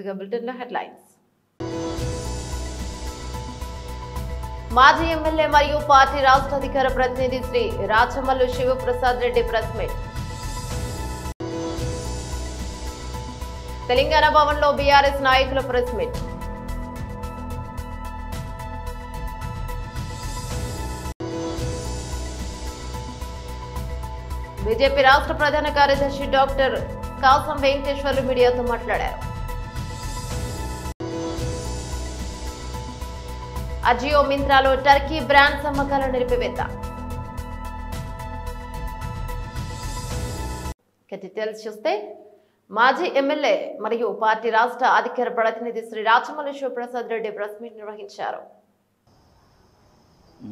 ముందుగా బులెటిన్లో హెడ్లైన్స్. మాజీ ఎమ్మెల్యే మరియు పార్టీ రాష్ట్ర అధికార ప్రతినిధి శ్రీ రాచమల్లు శివప్రసాద్ రెడ్డి ప్రెస్ మీట్. తెలంగాణ భవన్లో బీఆర్ఎస్ నాయకుల ప్రెస్ మీట్. బీజేపీ రాష్ట్ర ప్రధాన కార్యదర్శి డాక్టర్ కాసం వెంకటేశ్వర్లు మీడియాతో మాట్లాడారు. అజియో మింత్రాలో టర్కీ బ్రాండ్ అమ్మకాల నిలిపివేత. డీటెయిల్స్ చూస్తే మాజీ ఎమ్మెల్యే మరియు పార్టీ రాష్ట్ర అధికార ప్రతినిధి శ్రీ రాచమల్లు శివప్రసాద్ రెడ్డి ప్రెస్ మీట్ నిర్వహించారు.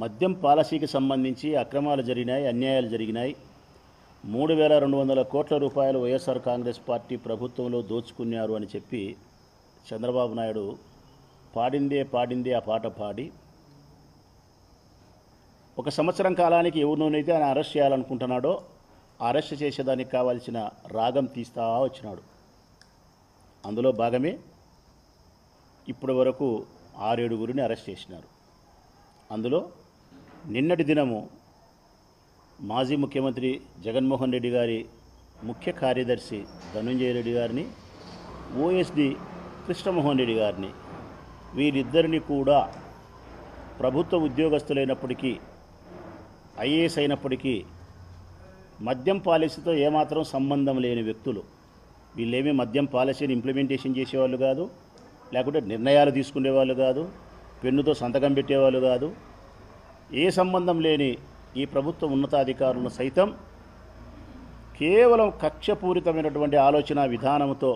మద్యం పాలసీకి సంబంధించి అక్రమాలు జరిగినాయి, అన్యాయాలు జరిగినాయి. 3,200 కోట్ల రూపాయలు వైఎస్ఆర్ కాంగ్రెస్ పార్టీ ప్రభుత్వంలో దోచుకున్నారు అని చెప్పి చంద్రబాబు నాయుడు పాడిందే ఆ పాట పాడి 1 సంవత్సరం కాలానికి ఎవరినైతే ఆయన అరెస్ట్ చేయాలనుకుంటున్నాడో అరెస్ట్ చేసేదానికి కావాల్సిన రాగం తీస్తా వచ్చినాడు. అందులో భాగమే ఇప్పటి వరకు 6-7 అరెస్ట్ చేసినారు. అందులో నిన్నటి దినము మాజీ ముఖ్యమంత్రి జగన్మోహన్ రెడ్డి గారి ముఖ్య కార్యదర్శి ధనంజయ రెడ్డి గారిని, ఓఎస్డి కృష్ణమోహన్ రెడ్డి గారిని, వీరిద్దరిని కూడా ప్రభుత్వ ఉద్యోగస్తులైనప్పటికీ ఐఏఎస్ అయినప్పటికీ మద్యం పాలసీతో ఏమాత్రం సంబంధం లేని వ్యక్తులు. వీళ్ళేమీ మద్యం పాలసీని ఇంప్లిమెంటేషన్ చేసేవాళ్ళు కాదు, లేకుంటే నిర్ణయాలు తీసుకునేవాళ్ళు కాదు, పెన్నుతో సంతకం పెట్టేవాళ్ళు కాదు. ఏ సంబంధం లేని ఈ ప్రభుత్వ ఉన్నతాధికారులను సైతం కేవలం కక్షపూరితమైనటువంటి ఆలోచన విధానంతో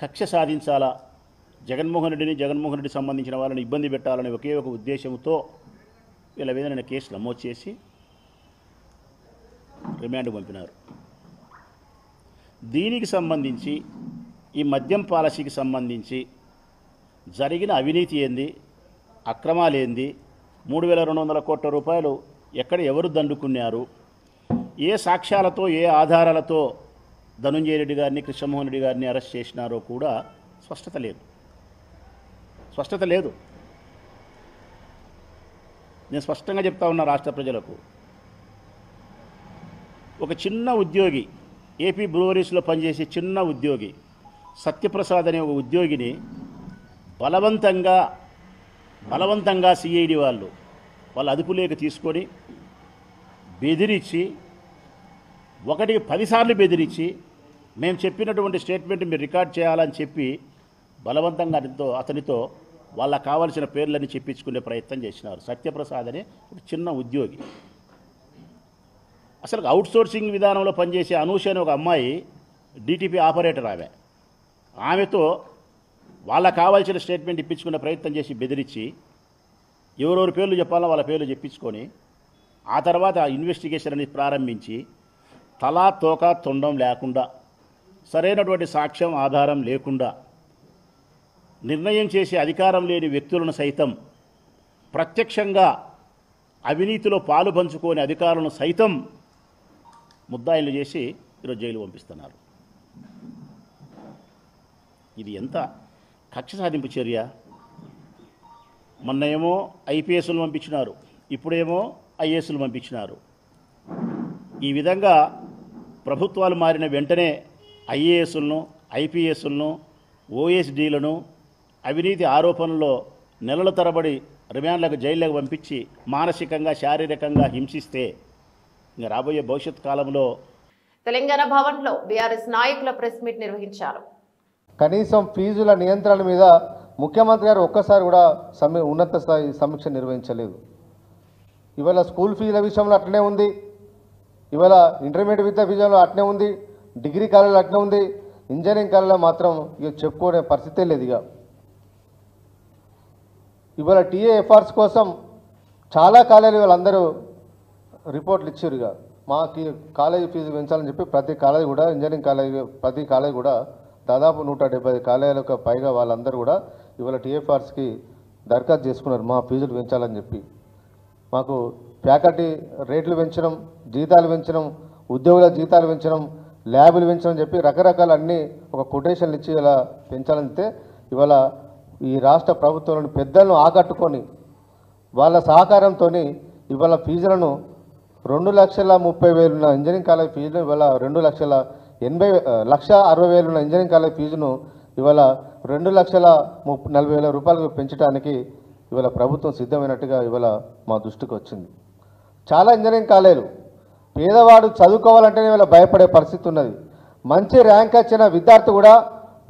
కక్ష సాధించాలా, జగన్మోహన్ రెడ్డి సంబంధించిన వాళ్ళని ఇబ్బంది పెట్టాలని ఒకే ఒక ఉద్దేశంతో వీళ్ళ మీద కేసు నమోదు చేసి రిమాండ్ పంపినారు. దీనికి సంబంధించి ఈ మద్యం పాలసీకి సంబంధించి జరిగిన అవినీతి ఏంది, అక్రమాలు ఏంది, 3,200 కోట్ల రూపాయలు ఎక్కడ ఎవరు దండుకున్నారు, ఏ సాక్ష్యాలతో ఏ ఆధారాలతో ధనంజయ రెడ్డి గారిని కృష్ణమోహన్ రెడ్డి గారిని అరెస్ట్ చేసినారో కూడా స్పష్టత లేదు. నేను స్పష్టంగా చెప్తా ఉన్నా రాష్ట్ర ప్రజలకు. ఒక చిన్న ఉద్యోగి, ఏపీ బ్రూవరీస్లో పనిచేసే చిన్న ఉద్యోగి సత్యప్రసాద్ అనే ఒక ఉద్యోగిని బలవంతంగా సిఐడి వాళ్ళు అదుపులేక తీసుకొని బెదిరించి, 1కి 10 సార్లు బెదిరించి, మేము చెప్పినటువంటి స్టేట్మెంట్ మీరు రికార్డ్ చేయాలని చెప్పి బలవంతంగా అతనితో వాళ్ళకు కావాల్సిన పేర్లని చెప్పించుకునే ప్రయత్నం చేసినారు. సత్యప్రసాద్ అనే ఒక చిన్న ఉద్యోగి. అసలు అవుట్సోర్సింగ్ విధానంలో పనిచేసే అనూష అనే ఒక అమ్మాయి డిటిపి ఆపరేటర్. ఆమెతో వాళ్ళకు కావాల్సిన స్టేట్మెంట్ ఇప్పించుకునే ప్రయత్నం చేసి బెదిరించి ఎవరెవరి పేర్లు చెప్పాలో వాళ్ళ పేర్లు చెప్పించుకొని ఆ తర్వాత ఇన్వెస్టిగేషన్ అనేది ప్రారంభించి తలా తోక తొండం లేకుండా, సరైనటువంటి సాక్ష్యం ఆధారం లేకుండా నిర్ణయం చేసే అధికారం లేని వ్యక్తులను సైతం ప్రత్యక్షంగా అవినీతిలో పాలు పంచుకోని అధికారులను సైతం ముద్దాయిలు చేసి ఈరోజు జైలు పంపిస్తున్నారు. ఇది ఎంత కక్ష సాధింపు చర్య! మొన్న ఏమో ఐపీఎస్లు పంపించినారు, ఇప్పుడేమో ఐఏఎస్లు పంపించినారు. ఈ విధంగా ప్రభుత్వాలు మారిన వెంటనే ఐఏఎస్లను, ఐపీఎస్లను, ఓఎస్డీలను అవినీతి ఆరోపణల్లో నెలల తరబడి రిమాండ్లకు, జైళ్లకు పంపించి మానసికంగా, శారీరకంగా హింసిస్తే ఇంకా రాబోయే భవిష్యత్ కాలంలో తెలంగాణ భవన్లో బీఆర్ఎస్ నాయకుల ప్రెస్ మీట్ నిర్వహించారు. కనీసం ఫీజుల నియంత్రణ మీద ముఖ్యమంత్రి గారు ఒక్కసారి కూడా ఉన్నత స్థాయి సమీక్ష నిర్వహించలేదు. ఇవాళ స్కూల్ ఫీజుల విషయంలో అట్లనే ఉంది, ఇవాళ ఇంటర్మీడియట్ విద్యా విషయంలో అట్లనే ఉంది, డిగ్రీ కాలేజీలో అట్లనే ఉంది, ఇంజనీరింగ్ కాలేజీలో మాత్రం ఇక చెప్పుకునే పరిస్థితే లేదు. ఇవాళ టీఏఎఫ్ఆర్స్ కోసం చాలా కాలేజీలు వాళ్ళందరూ రిపోర్ట్లు ఇచ్చారు. మా కాలేజీ ఫీజు పెంచాలని చెప్పి ప్రతి కాలేజీ కూడా, ఇంజనీరింగ్ కాలేజీ ప్రతి కాలేజీ కూడా దాదాపు 170 కాలేజీలకు పైగా వాళ్ళందరూ కూడా ఇవాళ టీఎఫ్ఆర్స్కి దరఖాస్తు చేసుకున్నారు మా ఫీజులు పెంచాలని చెప్పి. మాకు ఫ్యాకల్టీ రేట్లు పెంచడం, జీతాలు పెంచడం, ఉద్యోగుల జీతాలు పెంచడం, ల్యాబులు పెంచాలని చెప్పి రకరకాల అన్ని ఒక కొటేషన్లు ఇచ్చి ఇలా పెంచాలంటే ఇవాళ ఈ రాష్ట్ర ప్రభుత్వంలోని పెద్దలను ఆకట్టుకొని వాళ్ళ సహకారంతో ఇవాళ ఫీజులను 2,30,000 ఉన్న ఇంజనీరింగ్ కాలేజ్ ఫీజును ఇవాళ 2,60,000 ఉన్న ఇంజనీరింగ్ కాలేజ్ ఫీజును ఇవాళ 2,40,000 రూపాయలకు పెంచడానికి ఇవాళ ప్రభుత్వం సిద్ధమైనట్టుగా ఇవాళ మా దృష్టికి వచ్చింది. చాలా ఇంజనీరింగ్ కాలేజీలు పేదవాడు చదువుకోవాలంటేనే ఇవాళ భయపడే పరిస్థితి ఉన్నది. మంచి ర్యాంక్ వచ్చిన విద్యార్థి కూడా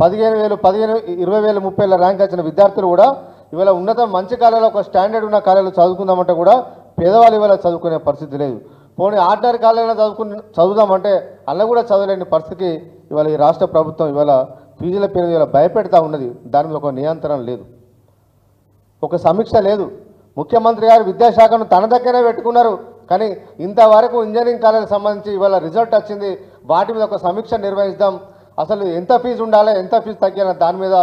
15,000, 20,000, 30,000 ర్యాంక్ వచ్చిన విద్యార్థులు కూడా ఇవాళ ఉన్నత మంచి కాలేజీలో ఒక స్టాండర్డ్ ఉన్న కాలేజీలో చదువుకుందామంటే కూడా పేదవాళ్ళు ఇవాళ చదువుకునే పరిస్థితి లేదు. పోనీ ఆర్డినరీ కాలేజీలో చదువుదామంటే అలా కూడా చదవలేని పరిస్థితికి ఇవాళ ఈ రాష్ట్ర ప్రభుత్వం ఇవాళ ఫీజుల పేరు ఇవాళ భయపెడతా ఉన్నది. దాని మీద ఒక నియంత్రణ లేదు, ఒక సమీక్ష లేదు. ముఖ్యమంత్రి గారు విద్యాశాఖను తన దగ్గరే పెట్టుకున్నారు, కానీ ఇంతవరకు ఇంజనీరింగ్ కాలేజీకి సంబంధించి ఇవాళ రిజల్ట్ వచ్చింది, వాటి మీద ఒక సమీక్ష నిర్వహిస్తాం, అసలు ఎంత ఫీజు ఉండాలి, ఎంత ఫీజు తగ్గాలి, దాని మీద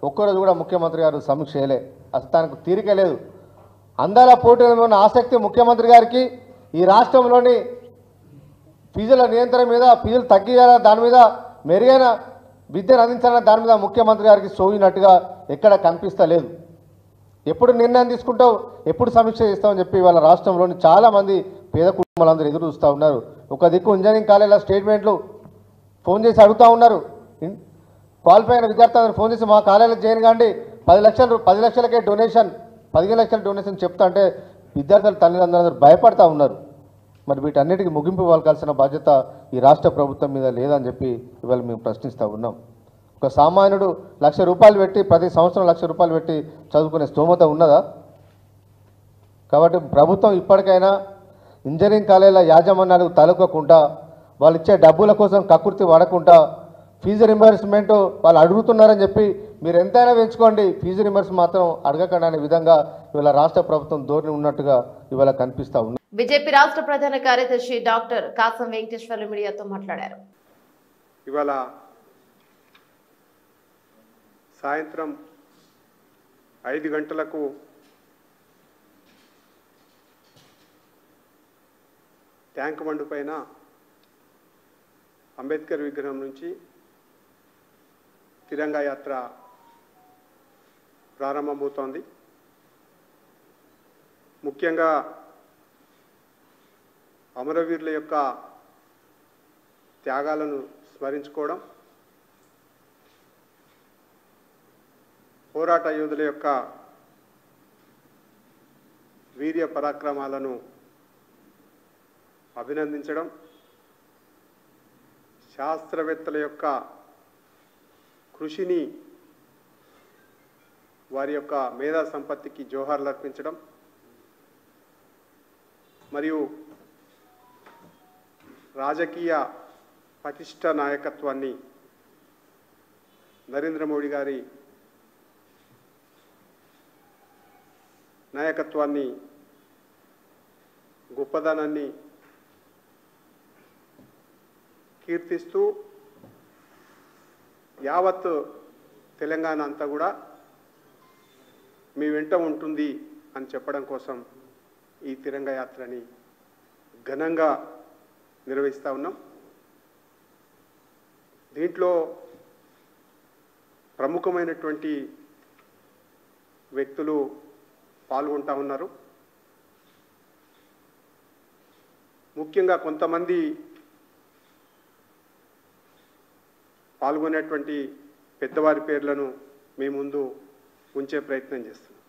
ఒక్కరోజు కూడా ముఖ్యమంత్రి గారు సమీక్ష చేయలే. అసలు తనకు తీరిక లేదు. అందాల పోటీలో ఉన్న ఆసక్తి ముఖ్యమంత్రి గారికి ఈ రాష్ట్రంలోని ఫీజుల నియంత్రణ మీద, ఫీజులు తగ్గియాల దాని మీద, మెరుగైన విద్యను అందించాలన్న దాని మీద ముఖ్యమంత్రి గారికి సోయినట్టుగా ఎక్కడ కనిపిస్తలేదు. ఎప్పుడు నిర్ణయం తీసుకుంటావు, ఎప్పుడు సమీక్ష చేస్తామని చెప్పి వాళ్ళ రాష్ట్రంలోని చాలామంది పేద కుటుంబాలందరూ ఎదురు చూస్తూ ఉన్నారు. ఒక దిక్కు ఇంజనీరింగ్ కాలేజీల స్టేట్మెంట్లు ఫోన్ చేసి అడుగుతూ ఉన్నారు. క్వాలిఫై అయిన విద్యార్థులందరూ ఫోన్ చేసి మా కాలేజీలో జాయిన్ కాండి, 10 లక్షలకే డొనేషన్, 15 లక్షల డొనేషన్ చెప్తా అంటే విద్యార్థుల తల్లిదండ్రులందరూ భయపడతా ఉన్నారు. మరి వీటన్నిటికీ ముగింపు పలకాల్సిన బాధ్యత ఈ రాష్ట్ర ప్రభుత్వం మీద లేదని చెప్పి ఇవాళ మేము ప్రశ్నిస్తూ ఉన్నాం. ఒక సామాన్యుడు ₹1,00,000 పెట్టి ప్రతి సంవత్సరం ₹1,00,000 పెట్టి చదువుకునే స్తోమత ఉన్నదా? కాబట్టి ప్రభుత్వం ఇప్పటికైనా ఇంజనీరింగ్ కాలేజీల యాజమాన్యాలకు తలొక్కకుండా, వాళ్ళు ఇచ్చే డబ్బుల కోసం కక్కుర్తి పడకుండా, ఫీజు రింబర్స్మెంట్ వాళ్ళు అడుగుతున్నారని చెప్పి మీరు ఎంతైనా పెంచుకోండి, ఫీజు రింబర్స్ మాత్రం అడగకండి అనే విధంగా ఇవాళ రాష్ట్ర ప్రభుత్వం ధోరణి ఉన్నట్టుగా ఇవాళ కనిపిస్తూ ఉంది. బీజేపీ రాష్ట్ర ప్రధాన కార్యదర్శి డాక్టర్ కాసం వెంకటేశ్వర్లు మీడియాతో మాట్లాడారు. ఇవాళ సాయంత్రం 5 గంటలకు ట్యాంక్ బండ్ పైన అంబేద్కర్ విగ్రహం నుంచి తిరంగా యాత్ర ప్రారంభమవుతోంది. ముఖ్యంగా అమరవీరుల యొక్క త్యాగాలను స్మరించుకోవడం, పోరాట యోధుల యొక్క వీర్య పరాక్రమాలను అభినందించడం, శాస్త్రవేత్తల యొక్క కృషిని, వారి యొక్క మేధా సంపత్తికి జోహార్లు అర్పించడం, మరియు రాజకీయ పటిష్ట నాయకత్వాన్ని, నరేంద్ర మోడీ గారి నాయకత్వాన్ని, గొప్పదనాన్ని కీర్తిస్తూ యావత్ తెలంగాణ అంతా కూడా మీ వెంట ఉంటుంది అని చెప్పడం కోసం ఈ తిరంగ యాత్రని ఘనంగా నిర్వహిస్తూ ఉన్నాం. దీంట్లో ప్రముఖమైనటువంటి వ్యక్తులు పాల్గొంటూ ఉన్నారు. ముఖ్యంగా కొంతమంది పాల్గొనేటువంటి పెద్దవారి పేర్లను మీ ముందు ఉంచే ప్రయత్నం చేస్తున్నాం.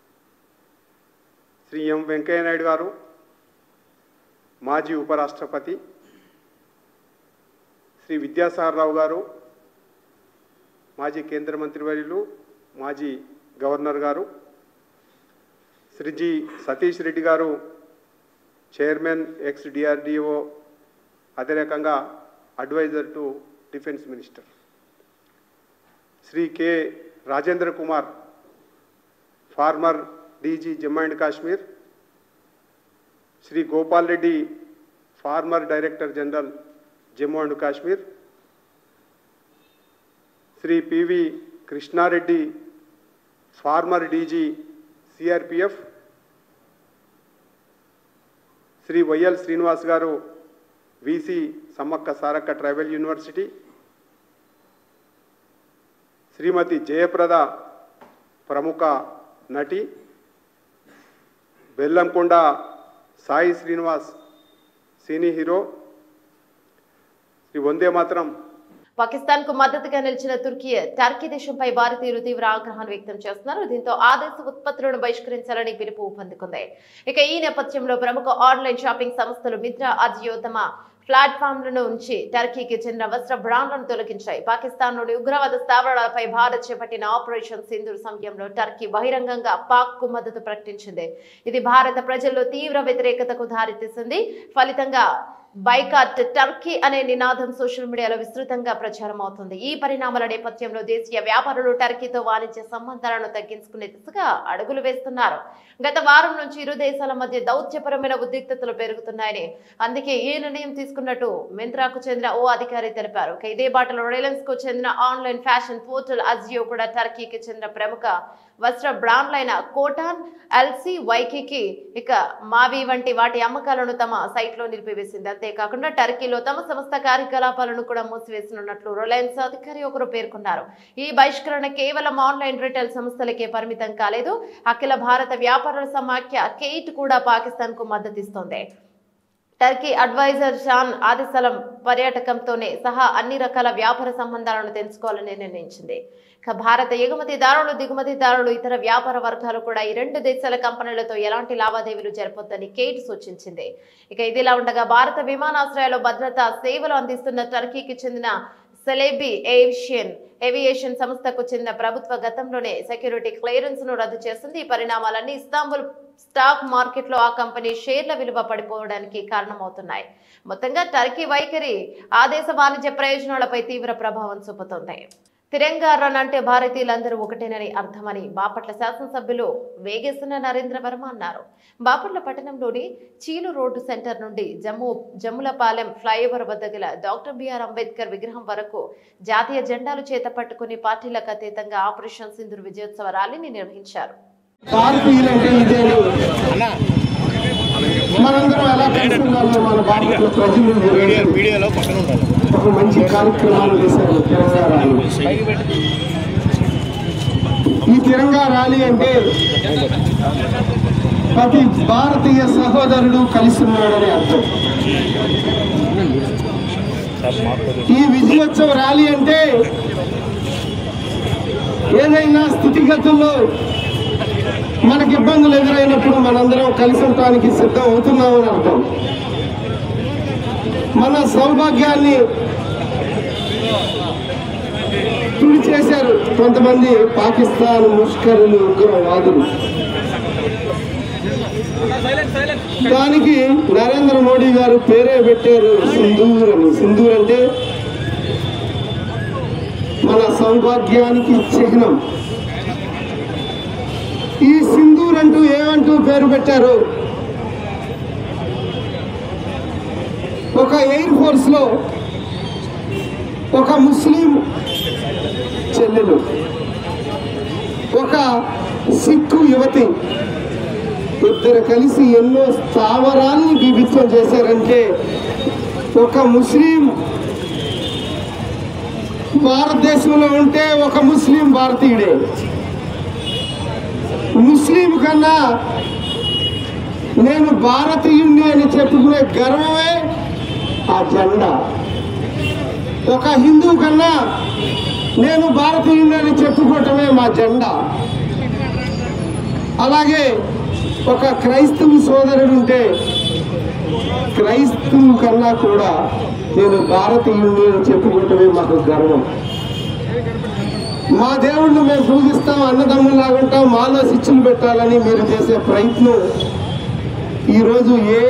శ్రీ ఎం వెంకయ్య నాయుడు గారు, మాజీ ఉపరాష్ట్రపతి, శ్రీ విద్యాసాగరరావు గారు, మాజీ కేంద్ర మంత్రివర్యులు, మాజీ గవర్నర్ గారు, శ్రీ జి సతీష్ రెడ్డి గారు, చైర్మన్ ఎక్స్ డిఆర్డిఓ, అదే రకంగా advisor to defence minister, Shri K Rajendra Kumar, former DG Jammu and Kashmir, Shri Gopal Reddy, former director general Jammu and Kashmir, Shri PV Krishna Reddy, former DG CRPF, Shri YL Srinivas garu, VC Sammakka Sarakka tribal university, Shrimati Jayaprada ప్రముఖ నటి, బెల్లంకొండ సాయి శ్రీనివాస్ సినీ హీరో, శ్రీ వందే మాత్రం. పాకిస్తాన్ కు మద్దతుగా నిలిచిన టర్కీ దేశంపై భారతీయులు తీవ్ర ఆగ్రహాన్ని వ్యక్తం చేస్తున్నారు. దీంతో ఆ దేశ ఉత్పత్తులను బహిష్కరించాలని పిలుపు ఊపందుకుంది. ఇక ఈ నేపథ్యంలో ప్రముఖ ఆన్లైన్ షాపింగ్ సంస్థలు మిత్రా, అజియో తమ ప్లాట్ఫామ్లను ఉంచి టర్కీకి చెందిన వస్త్ర బ్రాండ్లను తొలగించాయి. పాకిస్తాన్లోని ఉగ్రవాద స్థావరాలపై భారత్ చేపట్టిన ఆపరేషన్ సింధూర్ సమయంలో టర్కీ బహిరంగంగా పాక్ కు మద్దతు ప్రకటించింది. ఇది భారత ప్రజల్లో తీవ్ర వ్యతిరేకతకు దారితీసింది. ఫలితంగా బైకాట్ టర్కీ అనే నినాదం సోషల్ మీడియాలో విస్తృతంగా ప్రచారం అవుతుంది. ఈ పరిణామాల నేపథ్యంలో దేశీయ వ్యాపారులు టర్కీతో వాణిజ్య సంబంధాలను తగ్గించుకునే దిశగా అడుగులు వేస్తున్నారు. గత వారం నుంచి ఇరు దేశాల మధ్య దౌత్యపరమైన ఉద్రిక్తతలు పెరుగుతున్నాయని, అందుకే ఈ నిర్ణయం తీసుకున్నట్టు మింత్రాకు చెందిన ఓ అధికారి తెలిపారు. ఇదే బాటలో రిలయన్స్ కు చెందిన ఆన్లైన్ ఫ్యాషన్ పోర్టల్ అజియో కూడా టర్కీకి చెందిన ప్రముఖ వస్త్ర బ్రాండ్లైన కోటాన్, ఎల్సీ, వైకీకి ఇక మావి వంటి వాటి అమ్మకాలను తమ సైట్ లో నిలిపివేసింది. అంతేకాకుండా టర్కీలో తమ సంస్థ కార్యకలాపాలను కూడా మూసివేసినట్లు రిలయన్స్ అధికారి ఒకరు పేర్కొన్నారు. ఈ బహిష్కరణ కేవలం ఆన్లైన్ రిటైల్ సంస్థలకే పరిమితం కాలేదు. అఖిల భారత వ్యాపారుల సమాఖ్య కేట్ కూడా పాకిస్తాన్ కు మద్దతిస్తోంది. టర్కీ అడ్వైజర్ షాన్ ఆదిసలం పర్యాటకంతోనే సహా అన్ని రకాల వ్యాపార సంబంధాలను తెంచుకోవాలని నిర్ణయించింది. భారత ఎగుమతిదారులు, దిగుమతిదారులు, ఇతర వ్యాపార వర్గాలు కూడా ఈ రెండు దేశాల కంపెనీలతో ఎలాంటి లావాదేవీలు జరపొద్దని కేట్ సూచించింది. ఇక ఇదిలా ఉండగా భారత విమానాశ్రయాల్లో భద్రతా సేవలు అందిస్తున్న టర్కీకి చెందిన సెలెబీ ఏవియేషన్ సంస్థకు చెందిన ప్రభుత్వ గతంలోనే సెక్యూరిటీ క్లియరెన్స్ ను రద్దు చేస్తుంది. ఈ పరిణామాలన్నీ ఇస్తాంబుల్ స్టాక్ మార్కెట్ లో ఆ కంపెనీ షేర్ల విలువ పడిపోవడానికి కారణమవుతున్నాయి. మొత్తంగా టర్కీ వైఖరి ఆ దేశ వాణిజ్య ప్రయోజనాలపై తీవ్ర ప్రభావం చూపుతోంది. తిరంగా రన్ అంటే భారతీయులందరూ ఒకటేనని అర్థమని బాపట్ల శాసనసభ్యులు వేగేసిన నరేంద్ర వర్మ అన్నారు. బాపట్ల పట్టణంలోని చీలు రోడ్డు సెంటర్ నుండి జమ్ములపాలెం ఫ్లైఓవర్ వద్ద గల డాక్టర్ బిఆర్ అంబేద్కర్ విగ్రహం వరకు జాతీయ జెండాలు చేత పట్టుకుని పార్టీలకు అతీతంగా ఆపరేషన్ సింధూర్ విజయోత్సవ ర్యాలీని నిర్వహించారు. మనందరం ఎలా తెలుసుకున్నామో మన భారత ప్రజలు ఒక మంచి కార్యక్రమాలు చేశారు. తిరంగా ర్యాలీ. ఈ తిరంగా ర్యాలీ అంటే ప్రతి భారతీయ సహోదరుడు కలిసి ఉన్నాడని అర్థం. ఈ విజయోత్సవ ర్యాలీ అంటే ఏదైనా స్థితిగతుల్లో మనకి ఇబ్బందులు ఎదురైనప్పుడు మనందరం కలిసి ఉండటానికి సిద్ధం అవుతున్నామని అర్థం. మన సౌభాగ్యాన్ని తుడి చేశారు కొంతమంది పాకిస్తాన్ ముష్కరులు, ఉగ్రవాదులు. దానికి నరేంద్ర మోడీ గారు పేరే పెట్టారు సింధూర్ అని. సింధూర్ అంటే మన సౌభాగ్యానికి చిహ్నం. ఈ సింధూర్ అంటూ ఏమంటూ పేరు పెట్టారు? ఒక ఎయిర్ ఫోర్స్ లో ఒక ముస్లిం చెల్లెలు, ఒక సిక్కు యువతి ఇద్దరు కలిసి ఎన్నో స్థావరాలను బీభత్సం చేశారంటే ఒక ముస్లిం భారతదేశంలో ఉంటే ఒక ముస్లిం భారతీయుడే. ముస్లిం కన్నా నేను భారతీయుణ్ణి అని చెప్పుకునే గర్వమే ఆ జెండా. ఒక హిందూ కన్నా నేను భారతీయుణ్ణి అని చెప్పుకోవటమే మా జెండా. అలాగే ఒక క్రైస్తవ సోదరుడు ఉంటే క్రైస్తవు కన్నా కూడా నేను భారతీయుణ్ణి అని చెప్పుకోవటమే మాకు గర్వం. మా దేవుళ్ళు మేము పూజిస్తాం, అన్నదమ్ములాగా ఉంటాం, మాలో శిక్షలు పెట్టాలని మీరు చేసే ప్రయత్నం ఈరోజు ఏ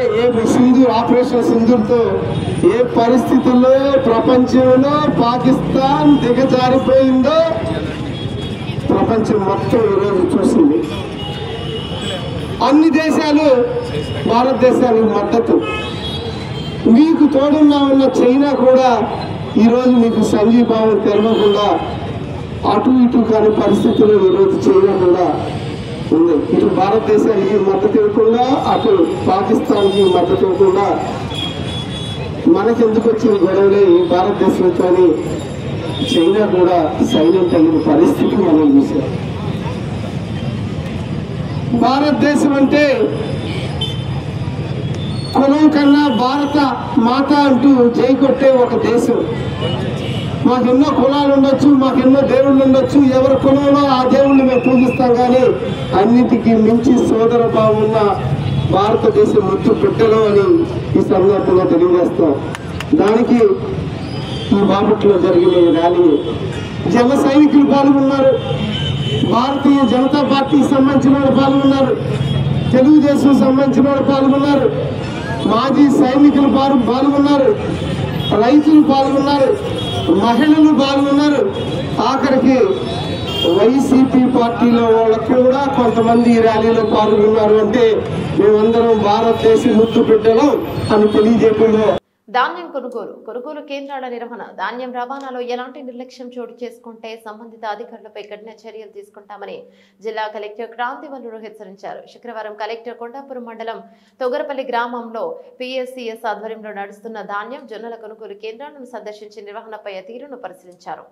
సింధూర్ ఆపరేషన్ సింధూర్తో ఏ పరిస్థితుల్లో ప్రపంచంలో పాకిస్తాన్ దిగజారిపోయిందో ప్రపంచం మొత్తం ఈరోజు చూసింది. అన్ని దేశాలు భారతదేశానికి మద్దతు. మీకు తోడున్నా ఉన్న చైనా కూడా ఈరోజు మీకు సంఘీభావం తెలవకుండా అటు ఇటు కాని పరిస్థితులు ఈరోజు చైనా కూడా ఉంది. ఇటు భారతదేశానికి మద్దతు ఇవ్వకుండా, అటు పాకిస్తాన్కి మద్దతు ఇవ్వకుండా మనకెందుకు వచ్చిన గొడవలే ఈ భారతదేశంతో అని చైనా కూడా సైలెంట్ అయిన పరిస్థితి మనం చూసాం. భారతదేశం అంటే కులం కన్నా భారత మాత అంటూ జై కొట్టే ఒక దేశం. మాకెన్నో కులాలు ఉండొచ్చు, మాకెన్నో దేవుళ్ళు ఉండొచ్చు, ఎవరి కులంలో ఆ దేవుళ్ళు మేము పూజిస్తాం, కానీ అన్నిటికీ మించి సోదర భావం ఉన్న భారతదేశం ముత్తు పెట్టడం అని ఈ సందర్భంగా తెలియజేస్తాం. దానికి ఈ బాపట్లో జరిగిన ర్యాలీ జన సైనికులు పాల్గొన్నారు, భారతీయ జనతా పార్టీకి సంబంధించిన వాళ్ళు పాల్గొన్నారు, తెలుగుదేశం సంబంధించిన వాళ్ళు పాల్గొన్నారు, మాజీ సైనికులు పాల్గొన్నారు, రైతులు పాల్గొన్నారు, మహిళలు పాల్గొన్నారు. ఆఖరికి వైసీపీ పార్టీలో వాళ్ళకు కూడా కొంతమంది ఈ ర్యాలీలో పాల్గొన్నారు. అంటే మేమందరం భారతదేశం ముద్దు పెట్టడం అని తెలియజేయడంలో ధాన్యం కొనుగోలు కేంద్రాల నిర్వహణ, ధాన్యం రవాణాలో ఎలాంటి నిర్లక్ష్యం చోటు చేసుకుంటే సంబంధిత అధికారులపై కఠిన చర్యలు తీసుకుంటామని జిల్లా కలెక్టర్ క్రాంతివల్లుడు హెచ్చరించారు. శుక్రవారం కలెక్టర్ కొండాపురం మండలం తొగరపల్లి గ్రామంలో PSCS ఆధ్వర్యంలో నడుస్తున్న ధాన్యం జొన్నల కొనుగోలు కేంద్రాలను సందర్శించి నిర్వహణపై తీరును పరిశీలించారు.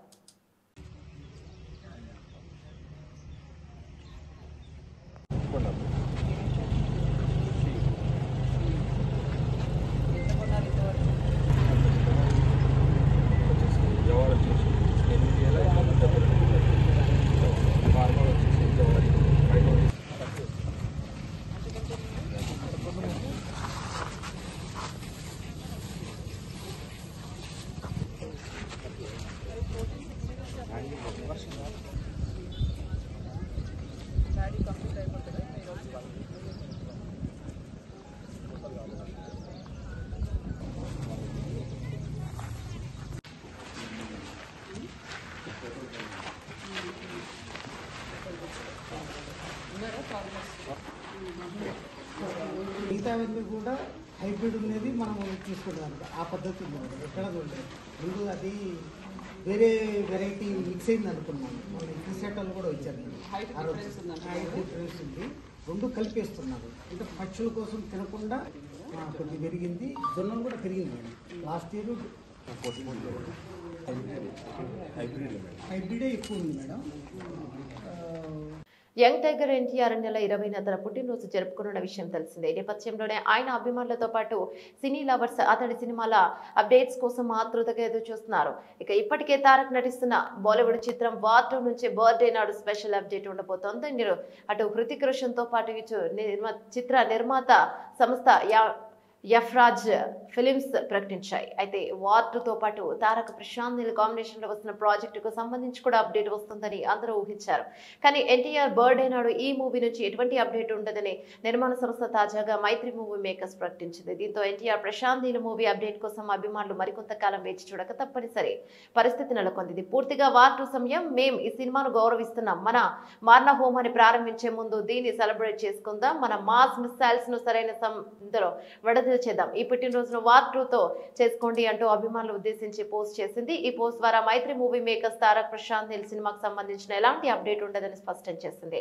మిగతావన్నీ కూడా హైబ్రిడ్ ఉన్నది మనం తీసుకుంటాం. ఆ పద్ధతి ఎక్కడ చూడలేదు. ముందు అది వేరే వెరైటీ మిక్స్ అయింది అనుకున్నాను. మన తీసేటలు కూడా వచ్చారు. హైబ్రిడ్ రైస్ ఉంది, రెండు కలిపేస్తున్నారు. అంటే పక్షుల కోసం తినకుండా కొద్ది పెరిగింది. జొన్నలు కూడా పెరిగింది. లాస్ట్ ఇయర్ హైబ్రిడే ఎక్కువ ఉంది మేడం. యంగ్ టైగర్ ఎన్టీఆర్ నెల 20న తన పుట్టినరోజు జరుపుకున్న విషయం తెలిసిందే. ఈ నేపథ్యంలోనే ఆయన అభిమానులతో పాటు సినీ లవర్స్ అతడి సినిమాల అప్డేట్స్ కోసం ఆతృతగా ఎదురు చూస్తున్నారు. ఇక ఇప్పటికే తారక్ నటిస్తున్న బాలీవుడ్ చిత్రం వార్ 2 నుంచి బర్త్డే నాడు స్పెషల్ అప్డేట్ ఉండబోతోంది. అటు హృతిక్ రోషన్ తో పాటు ఇటు చిత్ర నిర్మాత సంస్థ యఫ్రాజ్ ఫిలిమ్స్ ప్రకటించాయి. అయితే వార్ 2తో పాటు తారక్ ప్రశాంత్ నీల్ కాంబినేషన్ లో వస్తున్న ప్రాజెక్టుకు సంబంధించి కూడా అప్డేట్ వస్తుందని అందరూ ఊహించారు. కానీ ఎన్టీఆర్ బర్త్డే నాడు ఈ మూవీ నుంచి ఎటువంటి అప్డేట్ ఉండదని నిర్మాణ సంస్థ తాజాగా మైత్రి మూవీ మేకర్స్ ప్రకటించింది. దీంతో ఎన్టీఆర్ ప్రశాంత్ నీల్ మూవీ అప్డేట్ కోసం అభిమానులు మరికొంతకాలం వేచి చూడక తప్పనిసరి పరిస్థితి నెలకొంది. ఇది పూర్తిగా వార్ 2 సమయం. మేం ఈ సినిమాను గౌరవిస్తున్నాం. మన మార్న హోమాన్ని ప్రారంభించే ముందు దీన్ని సెలబ్రేట్ చేసుకుందాం. మన మాస్ మిసైల్స్ ను సరైన ఇందులో చేద్దాం. ఈ పుట్టినరోజును వార్ 2తో చేసుకోండి అంటూ అభిమానులు ఉద్దేశించి పోస్ట్ చేసింది. ఈ పోస్ట్ ద్వారా మైత్రి మూవీ మేకర్స్ తారక్ ప్రశాంత్ నీల్ సినిమాకు సంబంధించిన ఎలాంటి అప్డేట్ ఉండదని స్పష్టం చేసింది.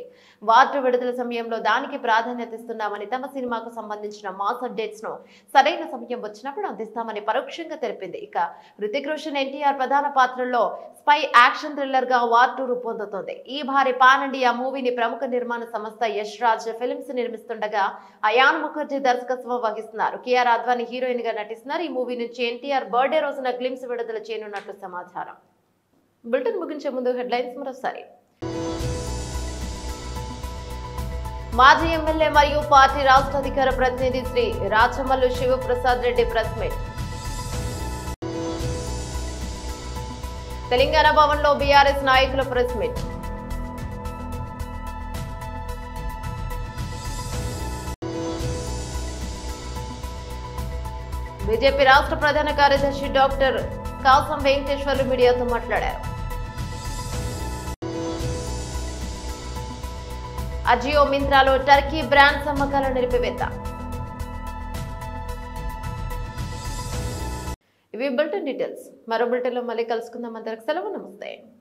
వార్ 2 విడుదల సమయంలో దానికి ప్రాధాన్యత ఇస్తున్నామని, తమ సినిమాకు సంబంధించిన మాస్ అప్డేట్స్ ను సరైన సమయం వచ్చినప్పుడు అందిస్తామని పరోక్షంగా తెలిపింది. ఇక హృతిక్ రోషన్ ఎన్టీఆర్ ప్రధాన పాత్రల్లో స్పై యాక్షన్ థ్రిల్లర్ గా వార్ 2 రూపొందుతోంది. ఈ భారీ పాన్ ఇండియా మూవీని ప్రముఖ నిర్మాణ సంస్థ యశ్రాజ్ ఫిలిమ్స్ నిర్మిస్తుండగా అయాన్ ముఖర్జీ దర్శకత్వం వహిస్తున్నారు. కియారా అద్వానీ హీరోయిన్ గా నటిస్తున్నారు. ఈ మూవీ నుంచి ఎన్టీఆర్ బర్త్డే రోజున గ్లిమ్స్ విడుదల చేయనున్నట్లు సమాచారం. బులెటిన్ ముగించే ముందు హెడ్లైన్స్ మరోసారి. మాజీ ఎమ్మెల్యే మరియు పార్టీ రాష్ట్ర అధికార ప్రతినిధి శ్రీ రాచమల్లు శివప్రసాద్ రెడ్డి ప్రెస్ మీట్. తెలంగాణ భవన్ లో బీఆర్ఎస్ నాయకుల ప్రెస్ మీట్. బీజేపీ రాష్ట్ర ప్రధాన కార్యదర్శి డాక్టర్ కాసం వెంకటేశ్వర్లు మీడియాతో మాట్లాడారు. అజియో మింత్రాలో టర్కీ బ్రాండ్స్ అమ్మకాల నిలిపివేత. ఇవి బులెటిన్ డీటెయిల్స్. మరో బులెటిన్ లో మళ్ళీ కలుసుకుందాం. అందరికి సెలవు. నమస్తే.